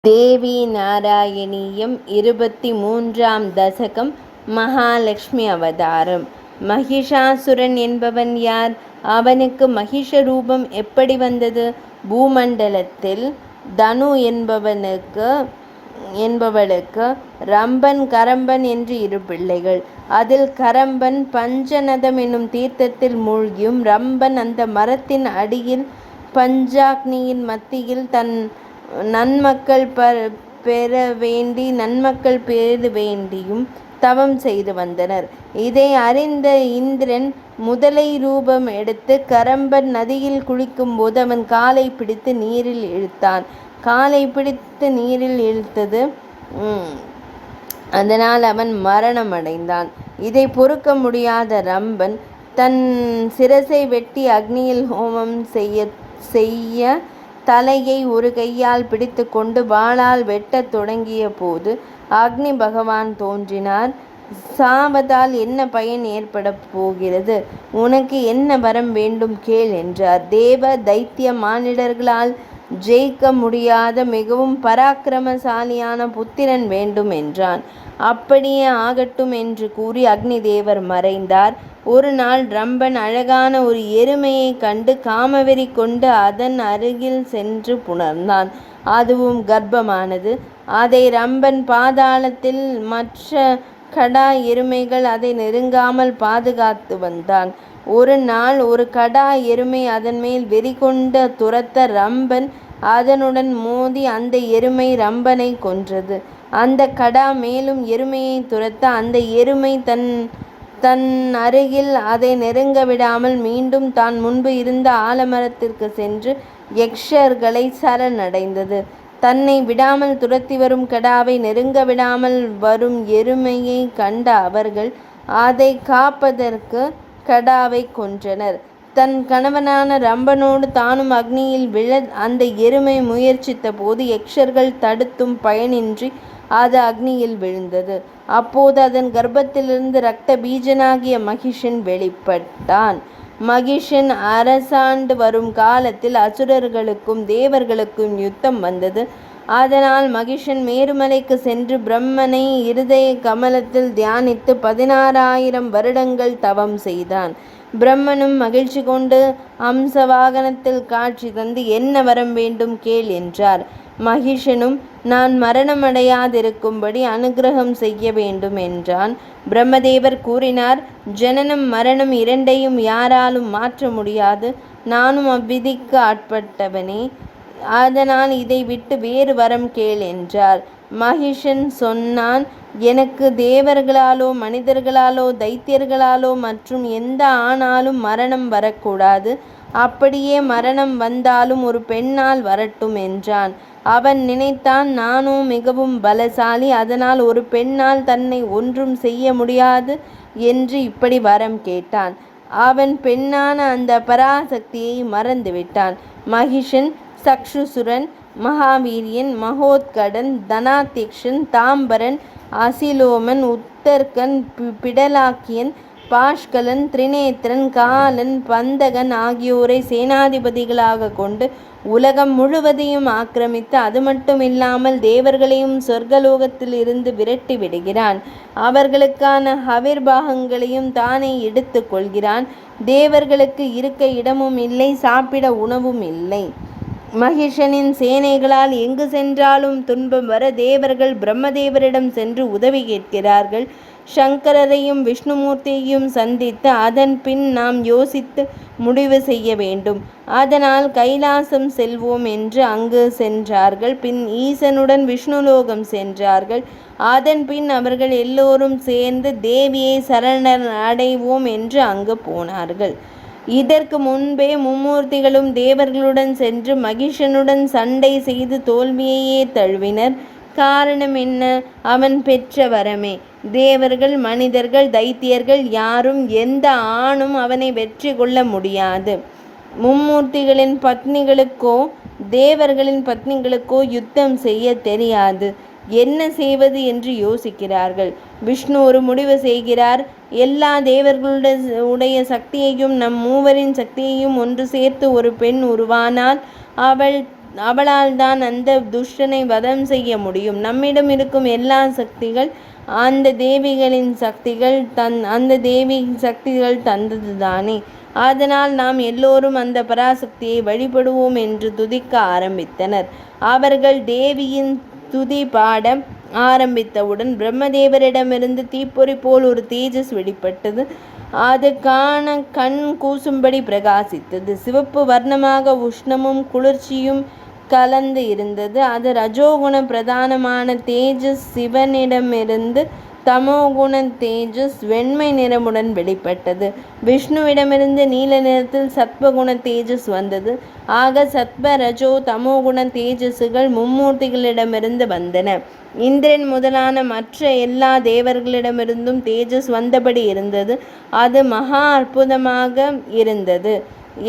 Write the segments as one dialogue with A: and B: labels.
A: தேவி நாராயணியம் 23ஆம் தசகம். மகாலட்சுமி அவதாரம். மகிஷாசுரன் என்பவன் யார்? அவனுக்கு மகிஷ ரூபம் எப்படி வந்தது? பூமண்டலத்தில் தனு என்பவளுக்கு ரம்பன் கரம்பன் என்று 2 பிள்ளைகள். அதில் கரம்பன் பஞ்சநதம் என்னும் தீர்த்தத்தில் மூழ்கியும், ரம்பன் அந்த மரத்தின் அடியில் பஞ்சாக்னியின் மத்தியில் தன் நன்மக்கள் பெற வேண்டியும் தவம் செய்து வந்தனர். இதை அறிந்த இந்திரன் முதலை ரூபம் எடுத்து கரம்பன் நதியில் குளிக்கும்போது அவன் காலை பிடித்து நீரில் இழுத்தான். அதனால் அவன் மரணம் அடைந்தான். இதை பொறுக்க முடியாத ரம்பன் தன் சிரசை வெட்டி அக்னியில் ஹோமம் செய்ய தலையை ஒரு கையால் பிடித்து கொண்டு வாளால் வெட்டத் தொடங்கிய போது அக்னி பகவான் தோன்றினார். சாவதால் என்ன பயன் ஏற்பட போகிறது? உனக்கு என்ன வரம் வேண்டும் கேள் என்றார். தேவ தைத்திய மானிடர்களால் ஜெயிக்க முடியாத மிகவும் பராக்கிரமசாலியான புத்திரன் வேண்டும் என்றான். அப்படியே ஆகட்டும் என்று கூறி அக்னி தேவர் மறைந்தார். ஒரு நாள் ரம்பன் அழகான ஒரு எருமையை கண்டு காமவெறி கொண்டு அதன் அருகில் சென்று புணர்ந்தான். அதுவும் கர்ப்பமானது. அதை ரம்பன் பாதாளத்தில் மற்ற கடா எருமைகள் அதை நெருங்காமல் பாதுகாத்து வந்தான். ஒரு நாள் ஒரு கடா எருமை அதன் மேல் வெறி கொண்டு துரத்த ரம்பன் அதனுடன் மோதி அந்த எருமை ரம்பனை கொன்றது. அந்த கடா மேலும் எருமையை துரத்த அந்த எருமை தன் அருகில் அதை நெருங்க விடாமல் மீண்டும் தான் முன்பு இருந்த ஆலமரத்திற்கு சென்று யக்ஷர்களை சரணடைந்தது. தன்னை விடாமல் துரத்தி வரும் கடாவை நெருங்க விடாமல் வரும் எருமையை கண்ட அவர்கள் அதை காப்பதற்கு கடாவை கொன்றனர். தன் கணவனான ரம்பனோடு தானும் அக்னியில் விழ அந்த எருமை முயற்சித்த போது யக்ஷர்கள் தடுத்தும் பயனின்றி அது அக்னியில் விழுந்தது. அப்போது அதன் கர்ப்பத்திலிருந்து இரத்த பீஜனாகிய மகிஷன் வெளிப்பட்டான். மகிஷன் அரசாண்டு வரும் காலத்தில் அசுரர்களுக்கும் தேவர்களுக்கும் யுத்தம் வந்தது. அதனால் மகிஷன் மேருமலைக்கு சென்று பிரம்மனை இருதய கமலத்தில் தியானித்து 16,000 வருடங்கள் தவம் செய்தான். பிரம்மனும் மகிழ்ச்சி கொண்டு அம்ச வாகனத்தில் காட்சி தந்து என்ன வரம் வேண்டும் கேள் என்றார். மகிஷனும் நான் மரணமடையாதிருக்கும்படி அனுகிரகம் செய்ய வேண்டும் என்றான். பிரம்மதேவர் கூறினார், ஜனனம் மரணம் இரண்டையும் யாராலும் மாற்ற முடியாது. நானும் அவ்விதிக்கு ஆட்பட்டவனே. அதனால் இதை விட்டு வேறு வரம் கேள் என்றார். மகிஷன் சொன்னான், எனக்கு தேவர்களாலோ மனிதர்களாலோ தைத்தியர்களாலோ மற்றும் எந்த ஆணாலும் மரணம் வரக்கூடாது. அப்படியே மரணம் வந்தாலும் ஒரு பெண்ணால் வரட்டும் என்றான். அவன் நினைத்தான், நானோ மிகவும் பலசாலி, அதனால் ஒரு பெண்ணால் தன்னை ஒன்றும் செய்ய முடியாது என்று இப்படி வரம் கேட்டான். அவன் பெண்ணான அந்த பராசக்தியை மறந்துவிட்டான். மகிஷன் சக்ஷுசுரன், மகாவீரியன், மகோத்கடன், தனாத்தியக்ஷன், தாம்பரன், அசிலோமன், உத்தர்கன், பிடலாக்கியன், பாஷ்கலன், திரிநேத்திரன், காலன், பந்தகன் ஆகியோரை சேனாதிபதிகளாக கொண்டு உலகம் முழுவதையும் ஆக்கிரமித்து அது மட்டுமில்லாமல் தேவர்களையும் சொர்க்கலோகத்தில் இருந்து விரட்டி விடுகிறான். அவர்களுக்கான ஹவிர்பாகங்களையும் தானே எடுத்து கொள்கிறான். தேவர்களுக்கு இருக்க இடமும் இல்லை, சாப்பிட உணவும் இல்லை. மகிஷனின் சேனைகளால் எங்கு சென்றாலும் துன்பம் வர தேவர்கள் பிரம்மதேவரிடம் சென்று உதவி கேட்கிறார்கள். சங்கரரையும் விஷ்ணுமூர்த்தியையும் சந்தித்து அதன் பின் நாம் யோசித்து முடிவு செய்ய வேண்டும். அதனால் கைலாசம் செல்வோம் என்று அங்கு சென்றார்கள். பின் ஈசனுடன் விஷ்ணுலோகம் சென்றார்கள். அதன் பின் அவர்கள் எல்லோரும் சேர்ந்து தேவியை சரணடைவோம் என்று அங்கு போனார்கள். இதற்கு முன்பே மும்மூர்த்திகளும் தேவர்களுடன் சென்று மகிஷனுடன் சண்டை செய்து தோல்வியையே தழுவினர். காரணம் என்ன? அவன் பெற்ற வரமே. தேவர்கள் மனிதர்கள் தைத்தியர்கள் யாரும் எந்த ஆணும் அவனை வெற்றி கொள்ள முடியாது. மும்மூர்த்திகளின் பத்னிகளுக்கோ தேவர்களின் பத்னிகளுக்கோ யுத்தம் செய்ய தெரியாது. என்ன செய்வது என்று யோசிக்கிறார்கள். விஷ்ணு ஒரு முடிவு செய்கிறார். எல்லா தேவர்களுடைய சக்தியையும் நம் மூவரின் சக்தியையும் ஒன்று சேர்த்து ஒரு பெண் உருவானால் அவள் அவளால் தான் அந்த துஷ்டனை வதம் செய்ய முடியும். நம்மிடம் இருக்கும் எல்லா சக்திகள் அந்த தேவிகளின் சக்திகள் தந்தது தானே. அதனால் நாம் எல்லோரும் அந்த பராசக்தியை வழிபடுவோம் என்று துதிக்க ஆரம்பித்தனர். அவர்கள் தேவியின் துதி பாட ஆரம்பித்தவுடன் பிரம்மதேவரிடமிருந்து தீப்பொறி போல் ஒரு தேஜஸ் வெளிப்பட்டது. அது காண கண் கூசும்படி பிரகாசித்தது. சிவப்பு வர்ணமாக உஷ்ணமும் குளிர்ச்சியும் கலந்து இருந்தது. அது ரஜோகுண பிரதானமான தேஜஸ். சிவனிடமிருந்து தமோகுண தேஜஸ் வெண்மை நிறமுடன் வெளிப்பட்டது. விஷ்ணுவிடமிருந்து நீல நிறத்தில் சத்வகுண தேஜஸ் வந்தது. ஆக சத்வ ரஜோ தமோகுண தேஜஸுகள் மும்மூர்த்திகளிடமிருந்து வந்தன. இந்திரன் முதலான மற்ற எல்லா தேவர்களிடமிருந்தும் தேஜஸ் வந்தபடி இருந்தது. அது மகா அற்புதமாக இருந்தது.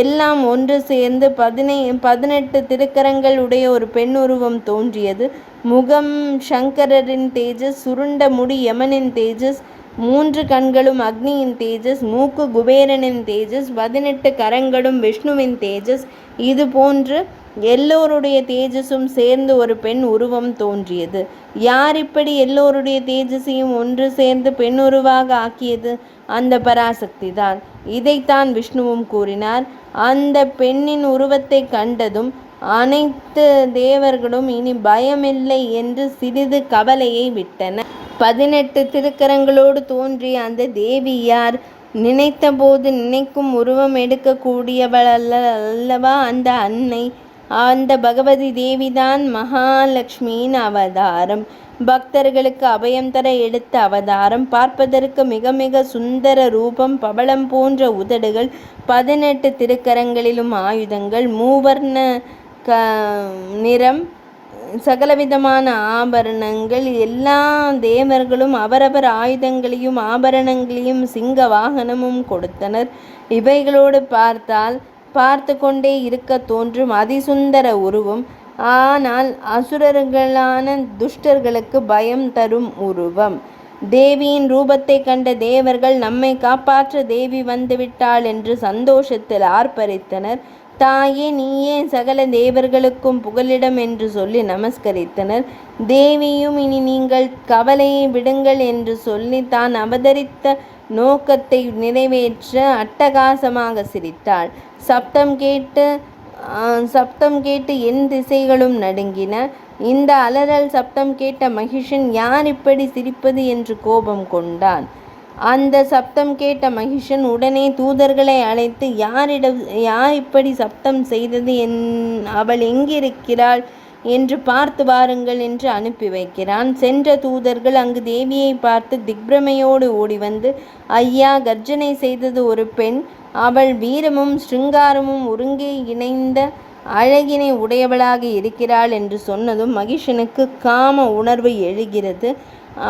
A: எல்லாம் ஒன்று சேர்ந்து 18 திருக்கரங்கள் உடைய ஒரு பெண் உருவம் தோன்றியது. முகம் சங்கரரின் தேஜஸ், சுருண்ட முடி யமனின் தேஜஸ், 3 கண்களும் அக்னியின் தேஜஸ், மூக்கு குபேரனின் தேஜஸ், 18 கரங்களும் விஷ்ணுவின் தேஜஸ். இது போன்று எல்லோருடைய தேஜஸும் சேர்ந்து ஒரு பெண் உருவம் தோன்றியது. யார் இப்படி எல்லோருடைய தேஜஸையும் ஒன்று சேர்ந்து பெண் உருவாக ஆக்கியது? அந்த பராசக்தி தான். இதைத்தான் விஷ்ணுவும் கூறினார். அந்த பெண்ணின் உருவத்தை கண்டதும் அனைத்து தேவர்களும் இனி பயமில்லை என்று சிறிது கவலையை விட்டனர். 18 திருக்கரங்களோடு தோன்றிய அந்த தேவி யார்? நினைத்த போது நினைக்கும் உருவம் எடுக்கக்கூடியவள் அல்லவா அந்த அன்னை? அந்த பகவதி தேவிதான் மகாலட்சுமியின் அவதாரம். பக்தர்களுக்கு அபயம் தர எடுத்த அவதாரம். பார்ப்பதற்கு மிக மிக சுந்தர ரூபம், பவளம் போன்ற உதடுகள், 18 திருக்கரங்களிலும் ஆயுதங்கள், மூவர்ண நிறம், சகலவிதமான ஆபரணங்கள். எல்லா தேவர்களும் அவரவர் ஆயுதங்களையும் ஆபரணங்களையும் சிங்க வாகனமும் கொடுத்தனர். இவைகளோடு பார்த்து கொண்டே இருக்க தோன்றும் அதிசுந்தர உருவம். ஆனால் அசுரர்களான துஷ்டர்களுக்கு பயம் தரும் உருவம். தேவியின் ரூபத்தை கண்ட தேவர்கள் நம்மை காப்பாற்ற தேவி வந்துவிட்டாள் என்று சந்தோஷத்தில் ஆர்ப்பரித்தனர். தாயே, நீயே சகல தேவர்களுக்கும் புகலிடம் என்று சொல்லி நமஸ்கரித்தனர். தேவியும் இனி நீங்கள் கவலையை விடுங்கள் என்று சொல்லி தான் அவதரித்த நோக்கத்தை நிறைவேற்ற அட்டகாசமாக சிரித்தாள். சப்தம் கேட்டு என் திசைகளும் நடுங்கின. இந்த அலறல் சப்தம் கேட்ட மகிஷன் யார் இப்படி சிரிப்பது என்று கோபம் கொண்டான். அந்த சப்தம் கேட்ட மகிஷன் உடனே தூதர்களை அழைத்து யார் இப்படி சப்தம் செய்தது, அவள் எங்கிருக்கிறாள் என்று பார்த்து வாருங்கள் என்று அனுப்பி வைக்கிறான். சென்ற தூதர்கள் அங்கு தேவியை பார்த்து திக்பிரமையோடு ஓடி வந்து, ஐயா, கர்ஜனை செய்தது ஒரு பெண். அவள் வீரமும் ஸ்ருங்காரமும் ஒருங்கே இணைந்த அழகினை உடையவளாக இருக்கிறாள் என்று சொன்னதும் மகிஷனுக்கு காம உணர்வு எழுகிறது.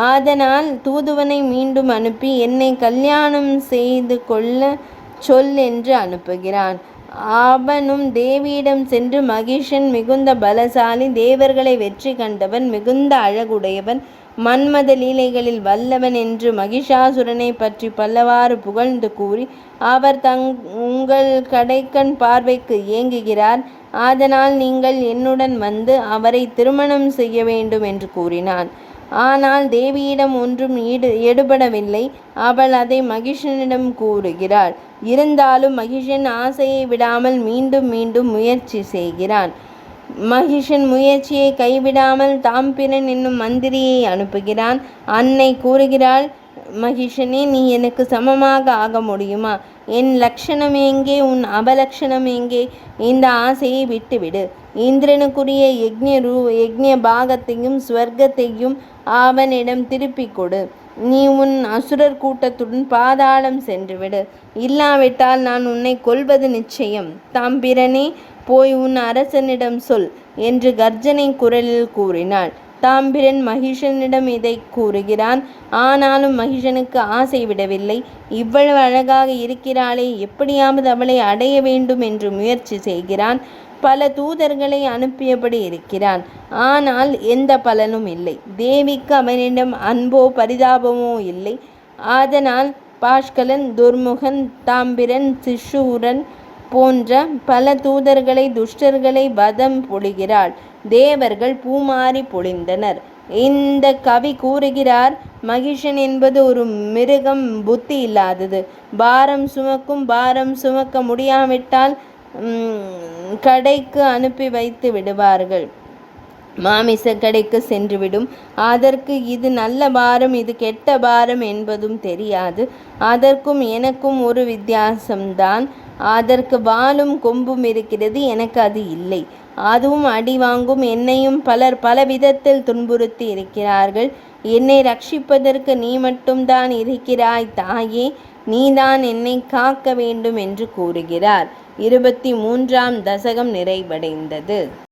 A: அதனால் தூதுவனை மீண்டும் அனுப்பி என்னை கல்யாணம் செய்து கொள்ள சொல் என்று அனுப்புகிறான். அவனும் தேவியிடம் சென்று, மகிஷன் மிகுந்த பலசாலி, தேவர்களை வெற்றி கண்டவன், மிகுந்த அழகுடையவன், மன்மத லீலைகளில் வல்லவன் என்று மகிஷாசுரனை பற்றி பல்லவாறு புகழ்ந்து கூறி அவர் உங்கள் கடைக்கண் பார்வைக்கு ஏங்குகிறார். அதனால் நீங்கள் என்னுடன் வந்து அவரை திருமணம் செய்ய வேண்டும் என்று கூறினான். ஆனால் தேவியிடம் ஒன்றும் எடுபடவில்லை. அவள் அதை மகிஷனிடம் கூறுகிறாள். இருந்தாலும் மகிஷன் ஆசையை விடாமல் மீண்டும் மீண்டும் முயற்சி செய்கிறான். மகிஷன் முயற்சியை கைவிடாமல் தாம்பிரன் என்னும் மந்திரியை அனுப்புகிறான். அன்னை கூறுகிறாள், மகிஷனே, நீ எனக்கு சமமாக ஆக முடியுமா? என் லட்சணம் எங்கே? உன் அபலட்சணம் எங்கே? இந்த ஆசையை விட்டுவிடு. இந்திரனுக்குரிய யக்ஞ பாகத்தையும் ஸ்வர்க்கத்தையும் அவனிடம் திருப்பிக் கொடு. நீ உன் அசுரர் கூட்டத்துடன் பாதாளம் சென்றுவிடு. இல்லாவிட்டால் நான் உன்னை கொல்வது நிச்சயம். தாம்பிரனே, போய் உன் அரசனிடம் சொல் என்று கர்ஜனை குரலில் கூறினாள். தாம்பிரன் மகிஷனிடம் இதை கூறுகிறான். ஆனாலும் மகிஷனுக்கு ஆசை விடவில்லை. இவ்வளவு அழகாக இருக்கிறாளே, எப்படியாவது அவளை அடைய வேண்டும் என்று முயற்சி செய்கிறான். பல தூதர்களை அனுப்பியபடி இருக்கிறான். ஆனால் எந்த பலனும் இல்லை. தேவிக்கு அவனிடம் அன்போ பரிதாபமோ இல்லை. அதனால் பாஷ்கலன், துர்முகன், தாம்பிரன், சிஷூரன் போன்ற பல தூதர்களை துஷ்டர்களை வதம் பொழிகிறாள். தேவர்கள் பூமாரி பொழிந்தனர். இந்த கவி கூறுகிறார், மகிஷன் என்பது ஒரு மிருகம், புத்தி இல்லாதது. பாரம் சுமக்க முடியாவிட்டால் கடைக்கு அனுப்பி வைத்து விடுவார்கள். மாமிச கடைக்கு சென்றுவிடும். அதற்கு இது நல்ல பாரம், இது கெட்ட பாரம் என்பதும் தெரியாது. அதற்கும் எனக்கும் ஒரு வித்தியாசம்தான். அதற்கு வாலும் கொம்பும் இருக்கிறது, எனக்கு அது இல்லை. அதுவும் அடி வாங்கும். என்னையும் பலர் பல விதத்தில் துன்புறுத்தி இருக்கிறார்கள். என்னை ரட்சிப்பதற்கு நீ மட்டும்தான் இருக்கிறாய் தாயே, நீதான் என்னை காக்க வேண்டும் என்று கூறுகிறார். 23ஆம் தசகம் நிறைவடைந்தது.